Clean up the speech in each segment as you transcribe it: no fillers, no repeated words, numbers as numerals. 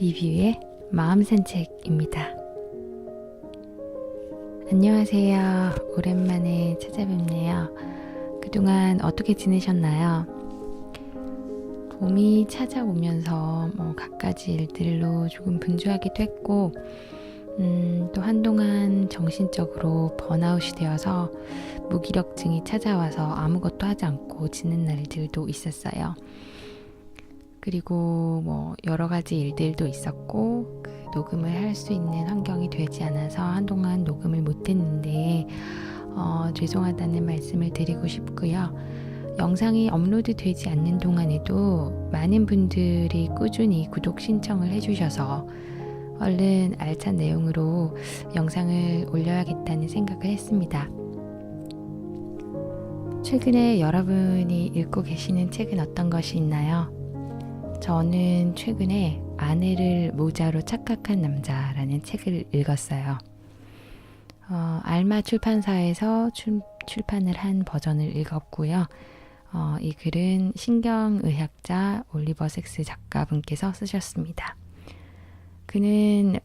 리뷰의 마음 산책입니다. 안녕하세요. 오랜만에 찾아뵙네요. 그동안 어떻게 지내셨나요? 봄이 찾아오면서 갖가지 일들로 조금 분주하기도 했고 또 한동안 정신적으로 번아웃이 되어서 무기력증이 찾아와서 아무것도 하지 않고 지낸 날들도 있었어요. 그리고 여러 가지 일들도 있었고 녹음을 할 수 있는 환경이 되지 않아서 한동안 녹음을 못했는데 죄송하다는 말씀을 드리고 싶고요. 영상이 업로드 되지 않는 동안에도 많은 분들이 꾸준히 구독 신청을 해주셔서 얼른 알찬 내용으로 영상을 올려야겠다는 생각을 했습니다. 최근에 여러분이 읽고 계시는 책은 어떤 것이 있나요? 저는 최근에 아내를 모자로 착각한 남자라는 책을 읽었어요. 알마 출판사에서 출판을 한 버전을 읽었고요. 이 글은 신경의학자 올리버 섹스 작가분께서 쓰셨습니다. 그는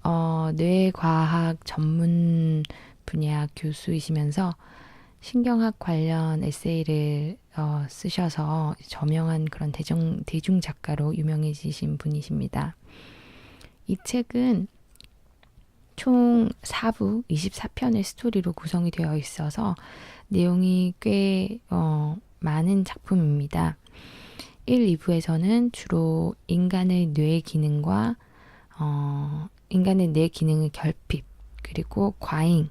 뇌과학 전문 분야 교수이시면서 신경학 관련 에세이를 쓰셔서 저명한 그런 대중 작가로 유명해지신 분이십니다. 이 책은 총 4부 24편의 스토리로 구성이 되어 있어서 내용이 꽤 많은 작품입니다. 1, 2부에서는 주로 인간의 뇌 기능과 인간의 뇌 기능의 결핍 그리고 과잉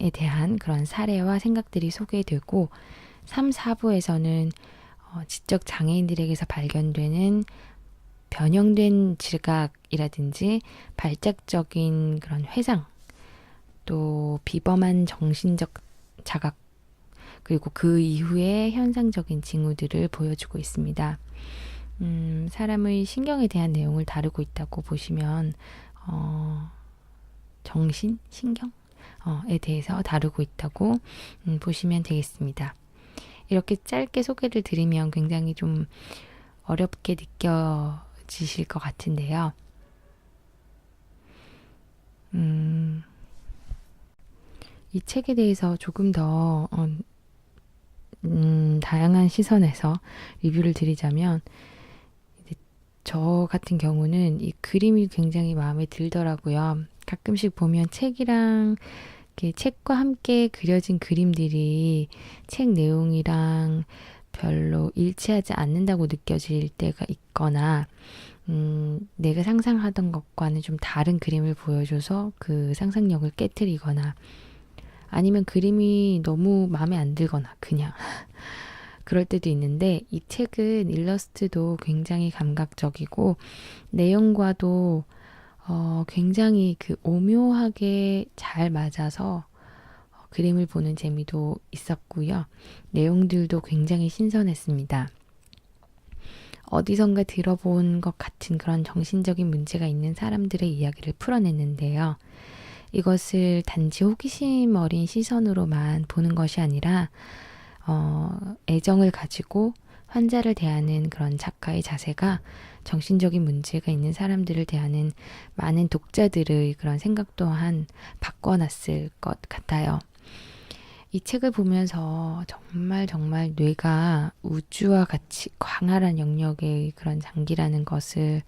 에 대한 그런 사례와 생각들이 소개되고 3, 4부에서는 지적 장애인들에게서 발견되는 변형된 지각이라든지 발작적인 그런 회상 또 비범한 정신적 자각 그리고 그 이후의 현상적인 징후들을 보여주고 있습니다. 사람의 신경에 대한 내용을 다루고 있다고 보시면 정신? 신경? 에 대해서 다루고 있다고 보시면 되겠습니다. 이렇게 짧게 소개를 드리면 굉장히 좀 어렵게 느껴지실 것 같은데요. 이 책에 대해서 조금 더 다양한 시선에서 리뷰를 드리자면 저 같은 경우는 이 그림이 굉장히 마음에 들더라고요. 가끔씩 보면 책과 함께 그려진 그림들이 책 내용이랑 별로 일치하지 않는다고 느껴질 때가 있거나 내가 상상하던 것과는 좀 다른 그림을 보여줘서 그 상상력을 깨트리거나 아니면 그림이 너무 마음에 안 들거나 그냥 그럴 때도 있는데 이 책은 일러스트도 굉장히 감각적이고 내용과도 굉장히 그 오묘하게 잘 맞아서 그림을 보는 재미도 있었고요. 내용들도 굉장히 신선했습니다. 어디선가 들어본 것 같은 그런 정신적인 문제가 있는 사람들의 이야기를 풀어냈는데요. 이것을 단지 호기심 어린 시선으로만 보는 것이 아니라 애정을 가지고 환자를 대하는 그런 작가의 자세가 정신적인 문제가 있는 사람들을 대하는 많은 독자들의 그런 생각 또한 바꿔놨을 것 같아요. 이 책을 보면서 정말 뇌가 우주와 같이 광활한 영역의 그런 장기라는 것을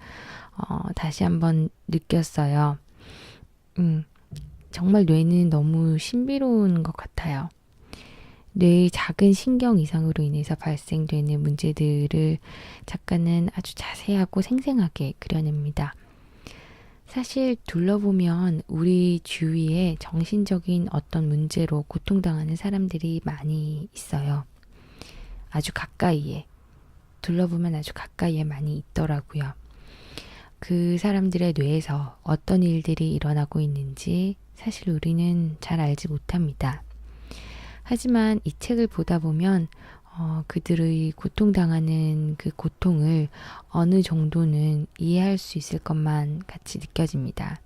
다시 한번 느꼈어요. 정말 뇌는 너무 신비로운 것 같아요. 뇌의 작은 신경 이상으로 인해서 발생되는 문제들을 작가는 아주 자세하고 생생하게 그려냅니다. 사실 둘러보면 우리 주위에 정신적인 어떤 문제로 고통당하는 사람들이 많이 있어요. 아주 가까이에. 둘러보면 아주 가까이에 많이 있더라고요. 그 사람들의 뇌에서 어떤 일들이 일어나고 있는지 사실 우리는 잘 알지 못합니다. 하지만 이 책을 보다 보면 그들의 고통당하는 그 고통을 어느 정도는 이해할 수 있을 것만 같이 느껴집니다.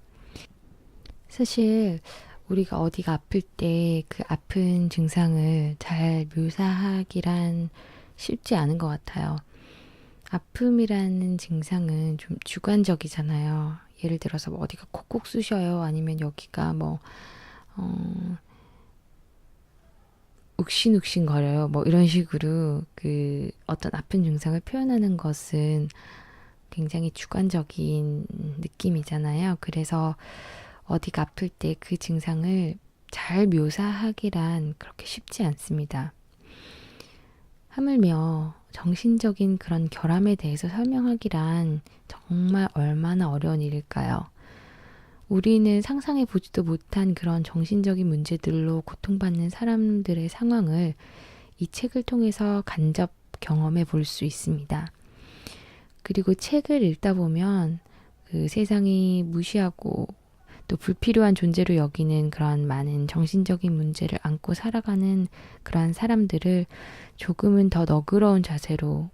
사실 우리가 어디가 아플 때 그 아픈 증상을 잘 묘사하기란 쉽지 않은 것 같아요. 아픔이라는 증상은 좀 주관적이잖아요. 예를 들어서 뭐 어디가 콕콕 쑤셔요. 아니면 여기가 뭐 욱신욱신거려요. 뭐 이런 식으로 그 어떤 아픈 증상을 표현하는 것은 굉장히 주관적인 느낌이잖아요. 그래서 어디가 아플 때 그 증상을 잘 묘사하기란 그렇게 쉽지 않습니다. 하물며 정신적인 그런 결함에 대해서 설명하기란 정말 얼마나 어려운 일일까요? 우리는 상상해 보지도 못한 그런 정신적인 문제들로 고통받는 사람들의 상황을 이 책을 통해서 간접 경험해 볼 수 있습니다. 그리고 책을 읽다 보면 그 세상이 무시하고 또 불필요한 존재로 여기는 그런 많은 정신적인 문제를 안고 살아가는 그러한 사람들을 조금은 더 너그러운 자세로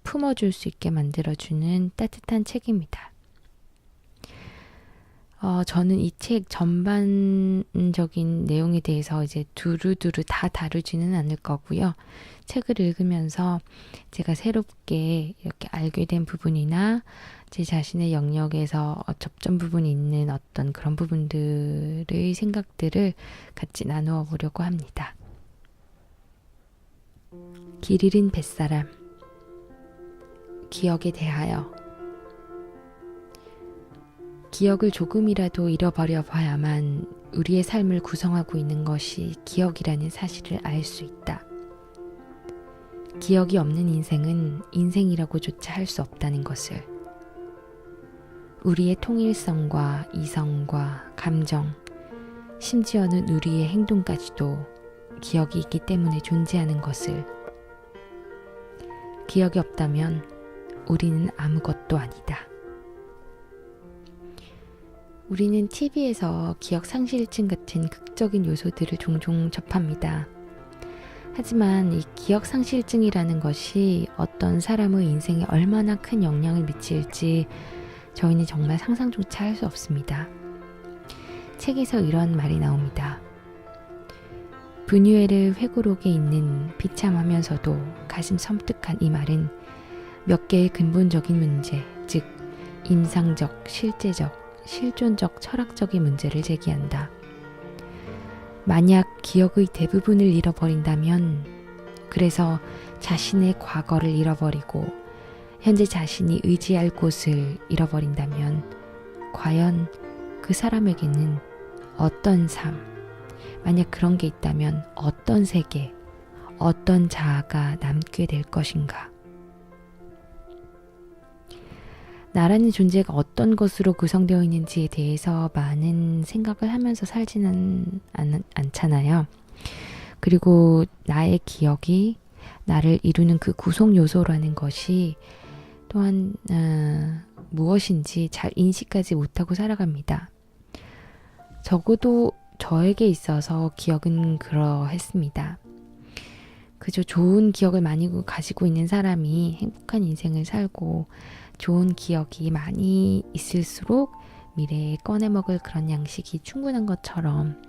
품어줄 수 있게 만들어주는 따뜻한 책입니다. 저는 이 책 전반적인 내용에 대해서 이제 두루두루 다 다루지는 않을 거고요. 책을 읽으면서 제가 새롭게 이렇게 알게 된 부분이나 제 자신의 영역에서 접점 부분이 있는 어떤 그런 부분들의 생각들을 같이 나누어 보려고 합니다. 길 잃은 뱃사람, 기억에 대하여. 기억을 조금이라도 잃어버려 봐야만 우리의 삶을 구성하고 있는 것이 기억이라는 사실을 알 수 있다. 기억이 없는 인생은 인생이라고조차 할 수 없다는 것을. 우리의 통일성과 이성과 감정, 심지어는 우리의 행동까지도 기억이 있기 때문에 존재하는 것을. 기억이 없다면 우리는 아무것도 아니다. 우리는 TV에서 기억 상실증 같은 극적인 요소들을 종종 접합니다. 하지만 이 기억 상실증이라는 것이 어떤 사람의 인생에 얼마나 큰 영향을 미칠지 저희는 정말 상상조차 할 수 없습니다. 책에서 이런 말이 나옵니다. 분유에르 회고록에 있는 비참하면서도 가슴 섬뜩한 이 말은 몇 개의 근본적인 문제, 즉 임상적, 실제적, 실존적, 철학적인 문제를 제기한다. 만약 기억의 대부분을 잃어버린다면, 그래서 자신의 과거를 잃어버리고 현재 자신이 의지할 곳을 잃어버린다면 과연 그 사람에게는 어떤 삶, 만약 그런 게 있다면 어떤 세계, 어떤 자아가 남게 될 것인가? 나라는 존재가 어떤 것으로 구성되어 있는지에 대해서 많은 생각을 하면서 살지는 않잖아요. 그리고 나의 기억이 나를 이루는 그 구성 요소라는 것이 또한 무엇인지 잘 인식하지 못하고 살아갑니다. 적어도 저에게 있어서 기억은 그러했습니다. 그저 좋은 기억을 많이 가지고 있는 사람이 행복한 인생을 살고 좋은 기억이 많이 있을수록 미래에 꺼내먹을 그런 양식이 충분한 것처럼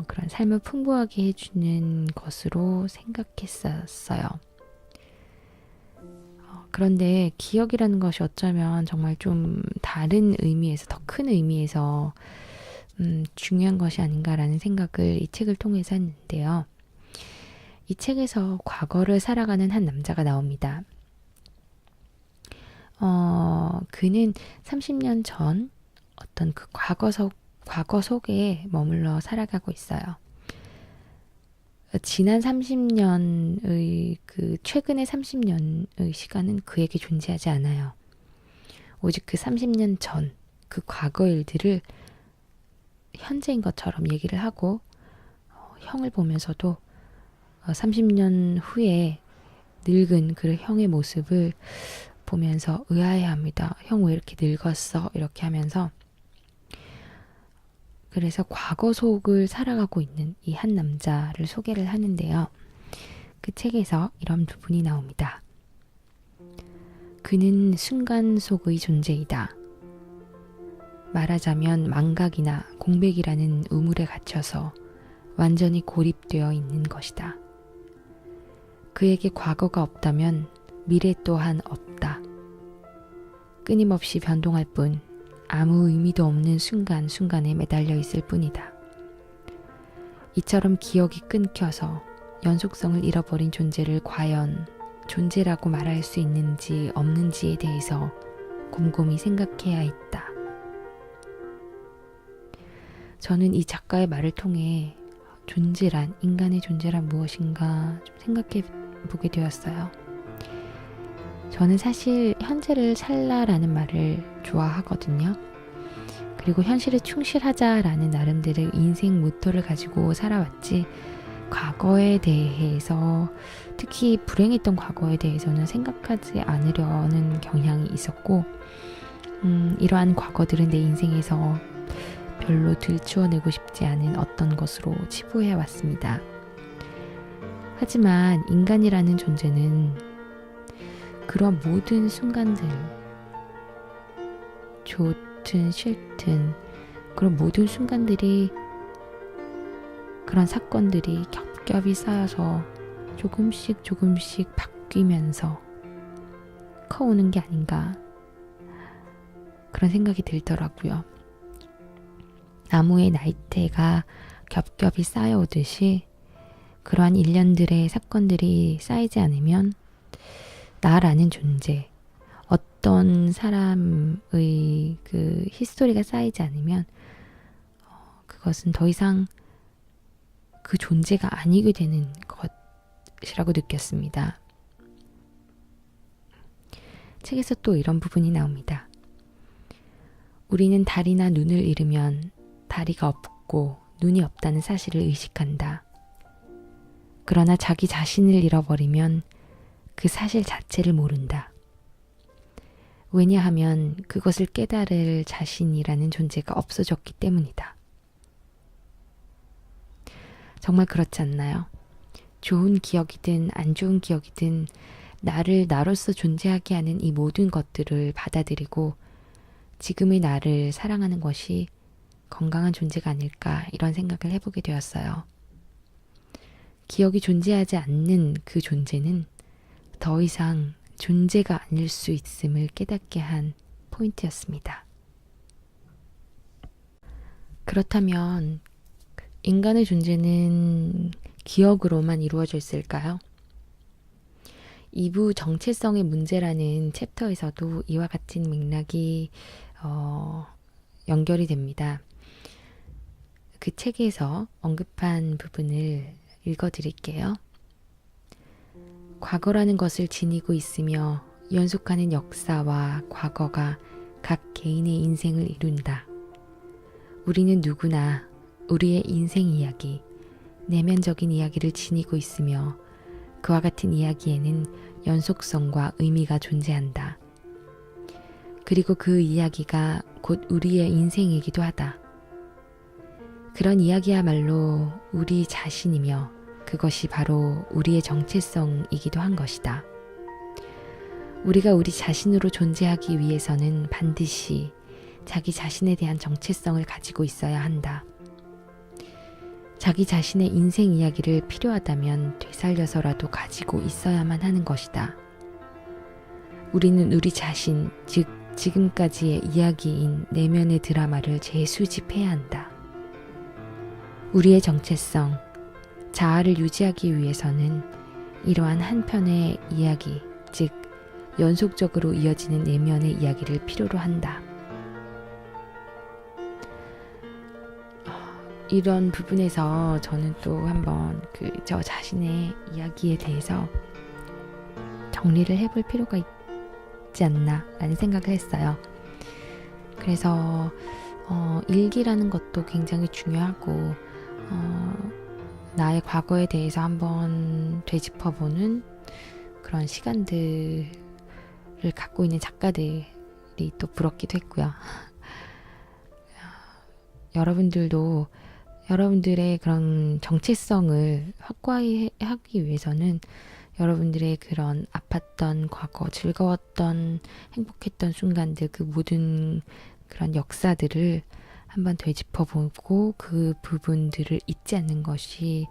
그런 삶을 풍부하게 해주는 것으로 생각했었어요. 그런데 기억이라는 것이 어쩌면 정말 좀 다른 의미에서, 더 큰 의미에서 중요한 것이 아닌가라는 생각을 이 책을 통해서 했는데요. 이 책에서 과거를 살아가는 한 남자가 나옵니다. 그는 30년 전 어떤 그 과거 속에 머물러 살아가고 있어요. 지난 30년의 최근의 30년의 시간은 그에게 존재하지 않아요. 오직 그 30년 전, 그 과거 일들을 현재인 것처럼 얘기를 하고 형을 보면서도 30년 후에 늙은 그 형의 모습을 보면서 의아해합니다. 형 왜 이렇게 늙었어? 이렇게 하면서. 그래서 과거 속을 살아가고 있는 이 한 남자를 소개를 하는데요. 그 책에서 이런 부분이 나옵니다. 그는 순간 속의 존재이다. 말하자면 망각이나 공백이라는 우물에 갇혀서 완전히 고립되어 있는 것이다. 그에게 과거가 없다면 미래 또한 없다. 끊임없이 변동할 뿐 아무 의미도 없는 순간순간에 매달려 있을 뿐이다. 이처럼 기억이 끊겨서 연속성을 잃어버린 존재를 과연 존재라고 말할 수 있는지 없는지에 대해서 곰곰이 생각해야 했다. 저는 이 작가의 말을 통해 인간의 존재란 무엇인가 좀 생각해 보게 되었어요. 저는 사실 현재를 살라라는 말을 좋아하거든요. 그리고 현실에 충실하자라는 나름대로 인생 모토를 가지고 살아왔지, 과거에 대해서, 특히 불행했던 과거에 대해서는 생각하지 않으려는 경향이 있었고, 이러한 과거들은 내 인생에서 별로 들추어내고 싶지 않은 어떤 것으로 치부해 왔습니다. 하지만 인간이라는 존재는 그런 모든 순간들, 좋든 싫든 그런 모든 순간들이, 그런 사건들이 겹겹이 쌓여서 조금씩 바뀌면서 커오는 게 아닌가, 그런 생각이 들더라고요. 나무의 나이테가 겹겹이 쌓여오듯이 그러한 일련들의 사건들이 쌓이지 않으면 나라는 존재, 어떤 사람의 그 히스토리가 쌓이지 않으면 그것은 더 이상 그 존재가 아니게 되는 것이라고 느꼈습니다. 책에서 또 이런 부분이 나옵니다. 우리는 다리나 눈을 잃으면 다리가 없고 눈이 없다는 사실을 의식한다. 그러나 자기 자신을 잃어버리면 그 사실 자체를 모른다. 왜냐하면 그것을 깨달을 자신이라는 존재가 없어졌기 때문이다. 정말 그렇지 않나요? 좋은 기억이든 안 좋은 기억이든 나를 나로서 존재하게 하는 이 모든 것들을 받아들이고 지금의 나를 사랑하는 것이 건강한 존재가 아닐까, 이런 생각을 해보게 되었어요. 기억이 존재하지 않는 그 존재는 더 이상 존재가 아닐 수 있음을 깨닫게 한 포인트였습니다. 그렇다면 인간의 존재는 기억으로만 이루어져 있을까요? 2부 정체성의 문제라는 챕터에서도 이와 같은 맥락이 연결이 됩니다. 그 책에서 언급한 부분을 읽어드릴게요. 과거라는 것을 지니고 있으며 연속하는 역사와 과거가 각 개인의 인생을 이룬다. 우리는 누구나 우리의 인생 이야기, 내면적인 이야기를 지니고 있으며 그와 같은 이야기에는 연속성과 의미가 존재한다. 그리고 그 이야기가 곧 우리의 인생이기도 하다. 그런 이야기야말로 우리 자신이며 그것이 바로 우리의 정체성이기도 한 것이다. 우리가 우리 자신으로 존재하기 위해서는 반드시 자기 자신에 대한 정체성을 가지고 있어야 한다. 자기 자신의 인생 이야기를 필요하다면 되살려서라도 가지고 있어야만 하는 것이다. 우리는 우리 자신, 즉 지금까지의 이야기인 내면의 드라마를 재수집해야 한다. 우리의 정체성, 자아를 유지하기 위해서는 이러한 한 편의 이야기, 즉 연속적으로 이어지는 내면의 이야기를 필요로 한다. 이런 부분에서 저는 또 한번 저 자신의 이야기에 대해서 정리를 해볼 필요가 있지 않나 라는 생각을 했어요. 그래서 일기라는 것도 굉장히 중요하고 나의 과거에 대해서 한번 되짚어보는 그런 시간들을 갖고 있는 작가들이 또 부럽기도 했고요. 여러분들도 여러분들의 그런 정체성을 확고히 하기 위해서는 여러분들의 그런 아팠던 과거, 즐거웠던, 행복했던 순간들, 그 모든 그런 역사들을 한번 되짚어보고 그 부분들을 잊지 않는 것이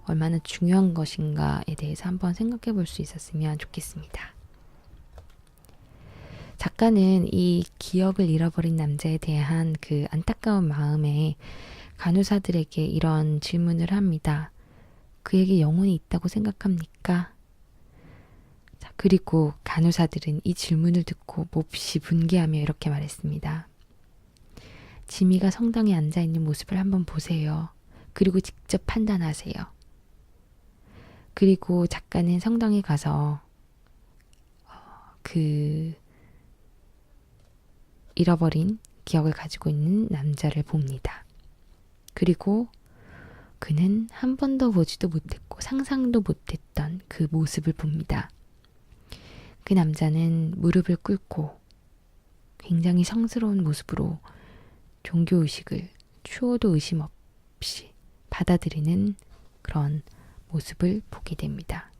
얼마나 중요한 것인가에 대해서 한번 생각해 볼 수 있었으면 좋겠습니다. 작가는 이 기억을 잃어버린 남자에 대한 그 안타까운 마음에 간호사들에게 이런 질문을 합니다. 그에게 영혼이 있다고 생각합니까? 자, 그리고 간호사들은 이 질문을 듣고 몹시 분개하며 이렇게 말했습니다. 지미가 성당에 앉아있는 모습을 한번 보세요. 그리고 직접 판단하세요. 그리고 작가는 성당에 가서 그 잃어버린 기억을 가지고 있는 남자를 봅니다. 그리고 그는 한 번도 보지도 못했고 상상도 못했던 그 모습을 봅니다. 그 남자는 무릎을 꿇고 굉장히 성스러운 모습으로 종교의식을 추호도 의심 없이 받아들이는 그런 모습을 보게 됩니다.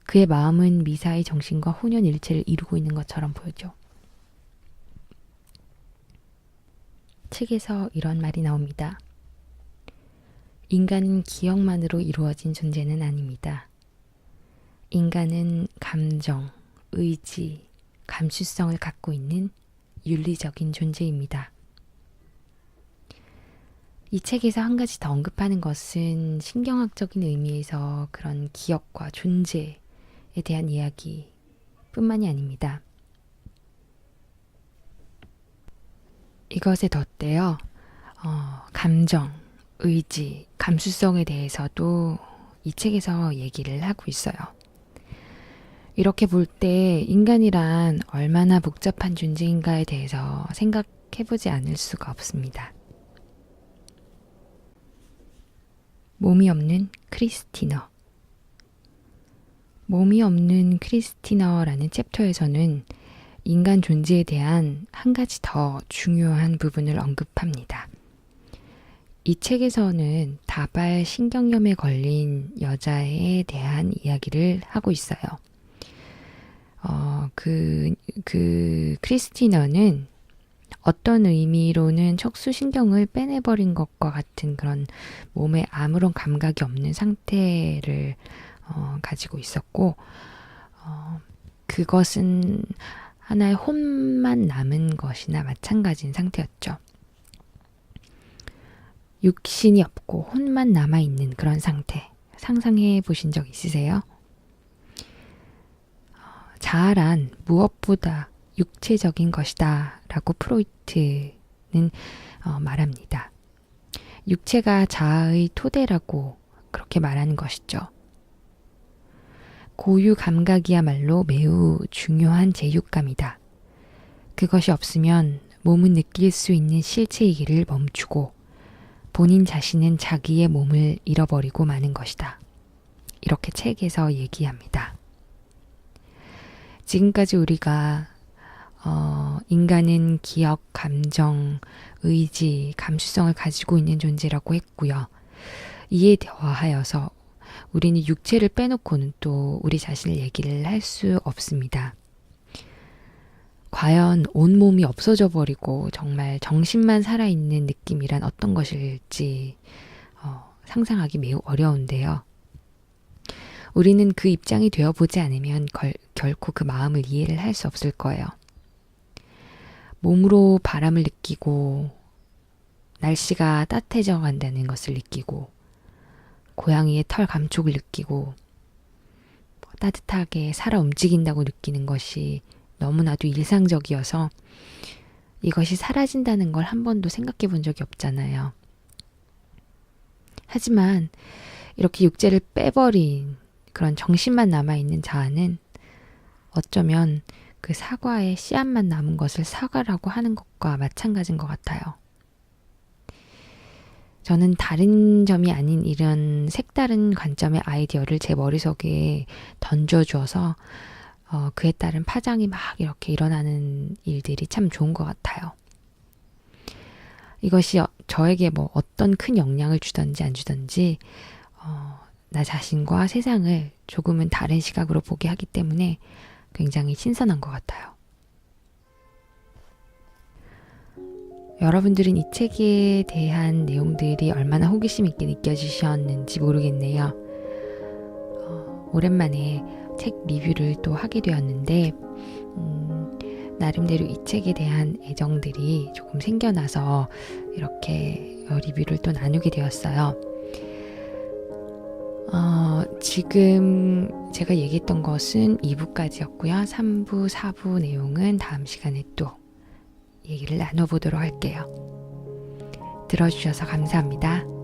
그의 마음은 미사의 정신과 혼연일체를 이루고 있는 것처럼 보였죠. 책에서 이런 말이 나옵니다. 인간은 기억만으로 이루어진 존재는 아닙니다. 인간은 감정, 의지, 감수성을 갖고 있는 윤리적인 존재입니다. 이 책에서 한 가지 더 언급하는 것은 신경학적인 의미에서 그런 기억과 존재에 대한 이야기 뿐만이 아닙니다. 이것에 덧대어 감정, 의지, 감수성에 대해서도 이 책에서 얘기를 하고 있어요. 이렇게 볼 때 인간이란 얼마나 복잡한 존재인가에 대해서 생각해보지 않을 수가 없습니다. 몸이 없는 크리스티너. 몸이 없는 크리스티너라는 챕터에서는 인간 존재에 대한 한 가지 더 중요한 부분을 언급합니다. 이 책에서는 다발 신경염에 걸린 여자에 대한 이야기를 하고 있어요. 크리스티너는 어떤 의미로는 척수신경을 빼내버린 것과 같은 그런 몸에 아무런 감각이 없는 상태를 가지고 있었고, 그것은 하나의 혼만 남은 것이나 마찬가지인 상태였죠. 육신이 없고 혼만 남아있는 그런 상태, 상상해 보신 적 있으세요? 자아란 무엇보다 육체적인 것이다 라고 프로이트는 말합니다. 육체가 자아의 토대라고 그렇게 말하는 것이죠. 고유 감각이야말로 매우 중요한 제육감이다. 그것이 없으면 몸은 느낄 수 있는 실체이기를 멈추고 본인 자신은 자기의 몸을 잃어버리고 마는 것이다. 이렇게 책에서 얘기합니다. 지금까지 우리가 인간은 기억, 감정, 의지, 감수성을 가지고 있는 존재라고 했고요. 이에 더하여서 우리는 육체를 빼놓고는 또 우리 자신을 얘기를 할 수 없습니다. 과연 온몸이 없어져 버리고 정말 정신만 살아있는 느낌이란 어떤 것일지 상상하기 매우 어려운데요. 우리는 그 입장이 되어보지 않으면 결코 그 마음을 이해를 할 수 없을 거예요. 몸으로 바람을 느끼고 날씨가 따뜻해져 간다는 것을 느끼고 고양이의 털 감촉을 느끼고 따뜻하게 살아 움직인다고 느끼는 것이 너무나도 일상적이어서 이것이 사라진다는 걸 한 번도 생각해 본 적이 없잖아요. 하지만 이렇게 육체를 빼버린 그런 정신만 남아있는 자아는 어쩌면 그 사과의 씨앗만 남은 것을 사과라고 하는 것과 마찬가지인 것 같아요. 저는 다른 점이 아닌 이런 색다른 관점의 아이디어를 제 머릿속에 던져주어서 그에 따른 파장이 막 이렇게 일어나는 일들이 참 좋은 것 같아요. 이것이 저에게 뭐 어떤 큰 영향을 주든지 안 주든지 나 자신과 세상을 조금은 다른 시각으로 보게 하기 때문에 굉장히 신선한 것 같아요. 여러분들은 이 책에 대한 내용들이 얼마나 호기심 있게 느껴지셨는지 모르겠네요. 오랜만에 책 리뷰를 또 하게 되었는데 나름대로 이 책에 대한 애정들이 조금 생겨나서 이렇게 리뷰를 또 나누게 되었어요. 지금 제가 얘기했던 것은 2부까지였고요. 3부, 4부 내용은 다음 시간에 또 얘기를 나눠보도록 할게요. 들어주셔서 감사합니다.